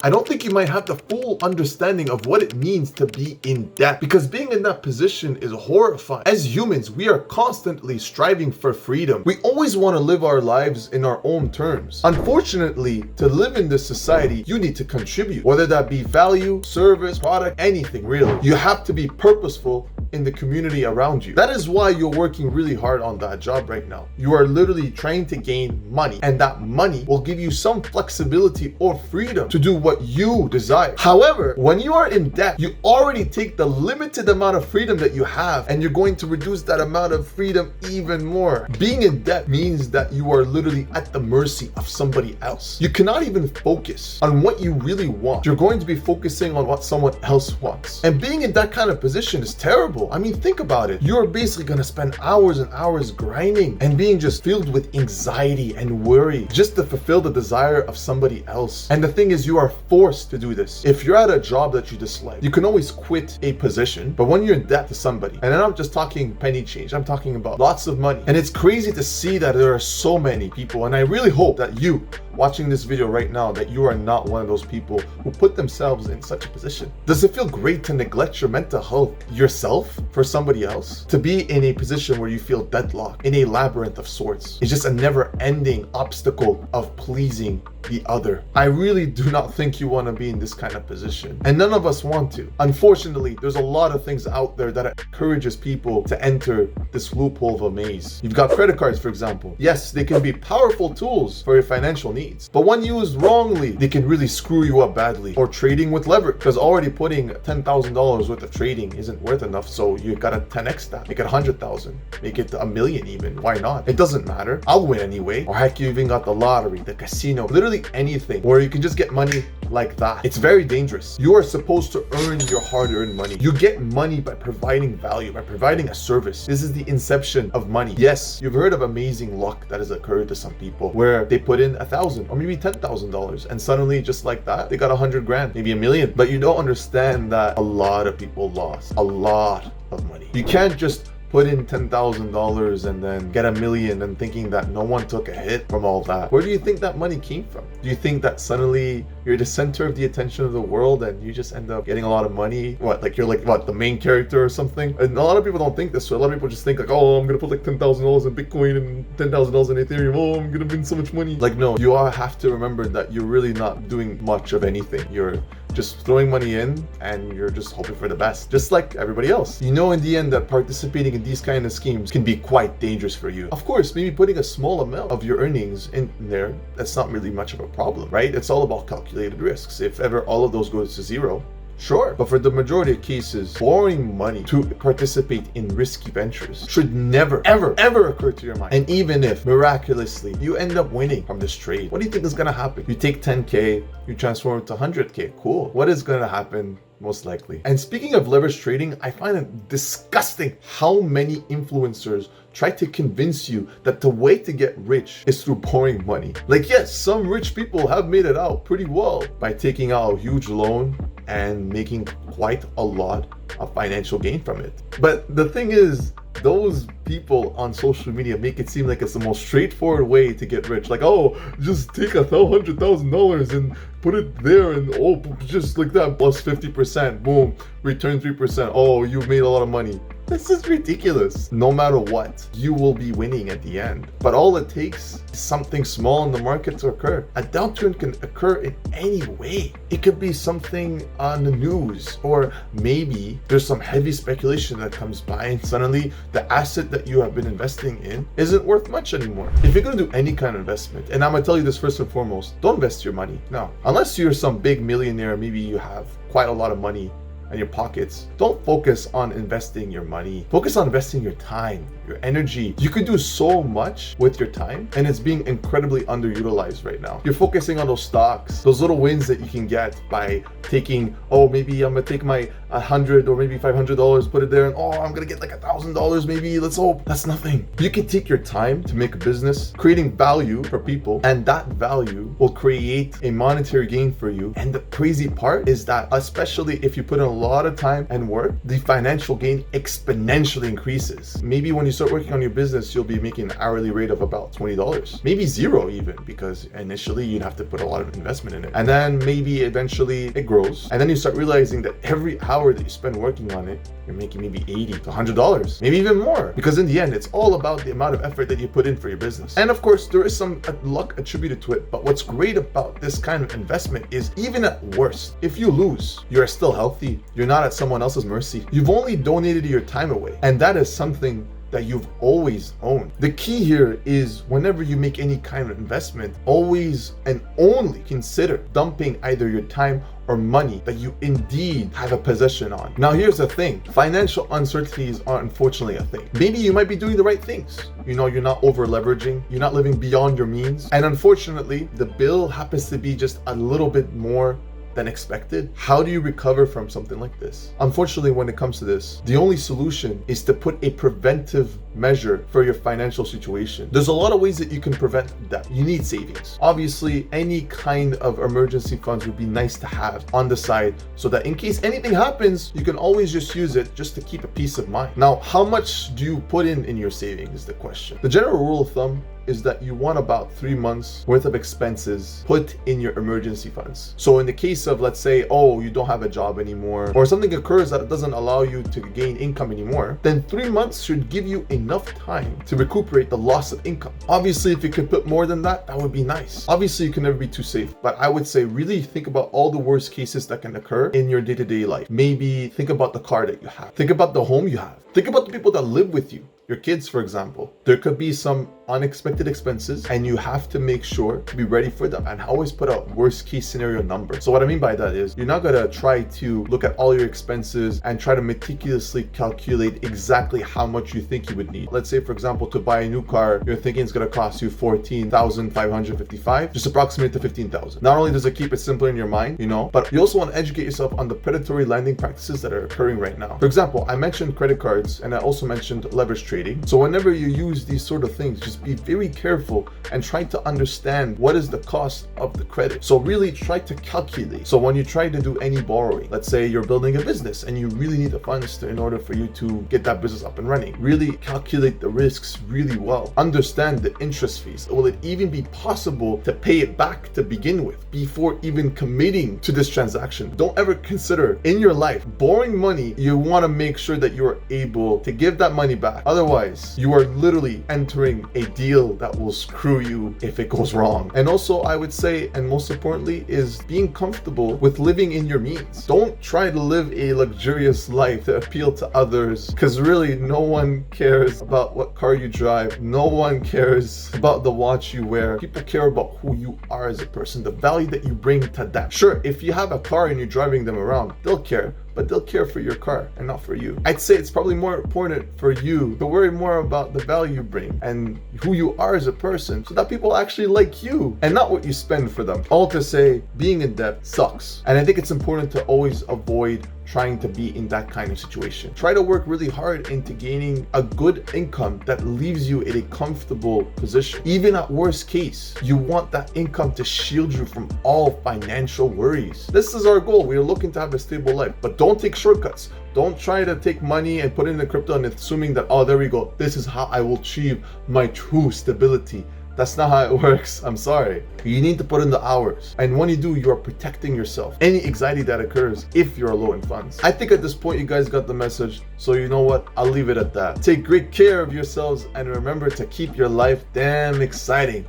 I don't think you might have the full understanding of what it means to be in debt, because being in that position is horrifying. As humans, we are constantly striving for freedom. We always want to live our lives in our own terms. Unfortunately, to live in this society, you need to contribute, whether that be value, service, product, anything really. You have to be purposeful in the community around you. That is why you're working really hard on that job right now. You are literally trying to gain money, and that money will give you some flexibility or freedom to do what you desire. However, when you are in debt, you already take the limited amount of freedom that you have, and you're going to reduce that amount of freedom even more. Being in debt means that you are literally at the mercy of somebody else. You cannot even focus on what you really want. You're going to be focusing on what someone else wants. And being in that kind of position is terrible. I mean, think about it. You're basically gonna spend hours and hours grinding and being just filled with anxiety and worry just to fulfill the desire of somebody else. And the thing is, you are forced to do this. If you're at a job that you dislike, you can always quit a position, but when you're in debt to somebody, and I'm not just talking penny change, I'm talking about lots of money. And it's crazy to see that there are so many people, and I really hope that you watching this video right now, that you are not one of those people who put themselves in such a position. Does it feel great to neglect your mental health yourself for somebody else? To be in a position where you feel deadlocked in a labyrinth of sorts. It's just a never-ending obstacle of pleasing the other. I really do not think you want to be in this kind of position, and none of us want to. Unfortunately, there's a lot of things out there that encourages people to enter this loophole of a maze. You've got credit cards, for example. Yes, they can be powerful tools for your financial needs, but when used wrongly, they can really screw you up badly. Or trading with leverage, because already putting $10,000 worth of trading isn't worth enough, so you gotta 10x that, make it 100,000, make it a million even. Why not? It doesn't matter. I'll win anyway. Or heck, you even got the lottery, the casino, literally anything where you can just get money like that. It's very dangerous. You are supposed to earn your hard-earned money. You get money by providing value, by providing a service. This is the inception of money. Yes, you've heard of amazing luck that has occurred to some people where they put in $1,000 or maybe $10,000, and suddenly just like that, they got 100 grand, maybe a million. But you don't understand that a lot of people lost a lot of money. You can't just put in $10,000 and then get a million and thinking that no one took a hit from all that. Where do you think that money came from? Do you think that suddenly you're the center of the attention of the world and you just end up getting a lot of money? What, like you're like, what, the main character or something? And a lot of people don't think this way. A lot of people just think like, oh, I'm gonna put like $10,000 in Bitcoin and $10,000 in Ethereum. Oh, I'm gonna win so much money. Like, no, you all have to remember that you're really not doing much of anything. You're just throwing money in and you're just hoping for the best, just like everybody else. You know in the end that participating in these kind of schemes can be quite dangerous for you. Of course, maybe putting a small amount of your earnings in there, that's not really much of a problem, right? It's all about calculated risks. If ever all of those goes to zero, sure. But for the majority of cases, borrowing money to participate in risky ventures should never, ever, ever occur to your mind. And even if miraculously you end up winning from this trade, what do you think is gonna happen? You take 10K, you transform it to 100K. Cool. What is gonna happen? Most likely. And speaking of leverage trading, I find it disgusting how many influencers try to convince you that the way to get rich is through borrowing money. Like, yes, some rich people have made it out pretty well by taking out a huge loan and making quite a lot of financial gain from it. But the thing is, those people on social media make it seem like it's the most straightforward way to get rich. Like, oh, just take $100,000 and put it there and oh, just like that, plus 50%, boom, return 3%. Oh, you've made a lot of money. This is ridiculous. No matter what, you will be winning at the end. But all it takes is something small in the market to occur. A downturn can occur in any way. It could be something on the news, or maybe there's some heavy speculation that comes by and suddenly the asset that you have been investing in isn't worth much anymore. If you're gonna do any kind of investment, and I'm gonna tell you this first and foremost, don't invest your money. No. Unless you're some big millionaire, maybe you have quite a lot of money in your pockets, don't focus on investing your money. Focus on investing your time, your energy. You could do so much with your time, and it's being incredibly underutilized right now. You're focusing on those stocks, those little wins that you can get by taking, oh, maybe I'm gonna take my $100 or maybe $500, put it there, and oh, I'm gonna get like $1,000 maybe, let's hope. That's nothing. You can take your time to make a business, creating value for people, and that value will create a monetary gain for you. And the crazy part is that, especially if you put in a lot of time and work, the financial gain exponentially increases. Maybe when you start working on your business, you'll be making an hourly rate of about $20, maybe zero even, because initially you'd have to put a lot of investment in it. And then maybe eventually it grows. And then you start realizing that every hour that you spend working on it, you're making maybe $80 to $100, maybe even more. Because in the end, it's all about the amount of effort that you put in for your business. And of course, there is some luck attributed to it. But what's great about this kind of investment is even at worst, if you lose, you're still healthy. You're not at someone else's mercy. You've only donated your time away. And that is something that you've always owned. The key here is whenever you make any kind of investment, always and only consider dumping either your time or money that you indeed have a possession on. Now here's the thing, financial uncertainties are unfortunately a thing. Maybe you might be doing the right things. You know, you're not over leveraging, you're not living beyond your means. And unfortunately, the bill happens to be just a little bit more than expected. How do you recover from something like this? Unfortunately, when it comes to this, the only solution is to put a preventive measure for your financial situation. There's a lot of ways that you can prevent that. You need savings. Obviously, any kind of emergency funds would be nice to have on the side so that in case anything happens, you can always just use it just to keep a peace of mind. Now, how much do you put in your savings is the question. The general rule of thumb is that you want about 3 months worth of expenses put in your emergency funds. So in the case of, let's say, oh, you don't have a job anymore, or something occurs that doesn't allow you to gain income anymore, then 3 months should give you enough time to recuperate the loss of income. Obviously, if you could put more than that, that would be nice. Obviously, you can never be too safe, but I would say really think about all the worst cases that can occur in your day-to-day life. Maybe think about the car that you have. Think about the home you have. Think about the people that live with you. Your kids, for example. There could be some unexpected expenses and you have to make sure to be ready for them and always put a worst case scenario number. So what I mean by that is you're not gonna try to look at all your expenses and try to meticulously calculate exactly how much you think you would need. Let's say, for example, to buy a new car, you're thinking it's gonna cost you $14,555, just approximate to $15,000. Not only does it keep it simpler in your mind, you know, but you also want to educate yourself on the predatory lending practices that are occurring right now. For example, I mentioned credit cards and I also mentioned leverage trading. So whenever you use these sort of things, just be very careful and try to understand what is the cost of the credit. So really try to calculate. So when you try to do any borrowing, let's say you're building a business and you really need the funds in order for you to get that business up and running, really calculate the risks really well. Understand the interest fees. Will it even be possible to pay it back to begin with before even committing to this transaction? Don't ever consider in your life borrowing money. You want to make sure that you're able to give that money back. Otherwise, you are literally entering a deal that will screw you if it goes wrong. And also, I would say, and most importantly, is being comfortable with living in your means. Don't try to live a luxurious life to appeal to others, because really no one cares about what car you drive. No one cares about the watch you wear. People care about who you are as a person, the value that you bring to that. Sure, if you have a car and you're driving them around, they'll care, but they'll care for your car and not for you. I'd say it's probably more important for you to worry more about the value you bring and who you are as a person so that people actually like you and not what you spend for them. All to say, being in debt sucks. And I think it's important to always avoid trying to be in that kind of situation. Try to work really hard into gaining a good income that leaves you in a comfortable position. Even at worst case, you want that income to shield you from all financial worries. This is our goal. We are looking to have a stable life, but don't take shortcuts. Don't try to take money and put it in the crypto and assuming that, oh, there we go, this is how I will achieve my true stability. That's not how it works. I'm sorry. You need to put in the hours. And when you do, you are protecting yourself. Any anxiety that occurs if you're low in funds. I think at this point, you guys got the message. So you know what? I'll leave it at that. Take great care of yourselves and remember to keep your life damn exciting.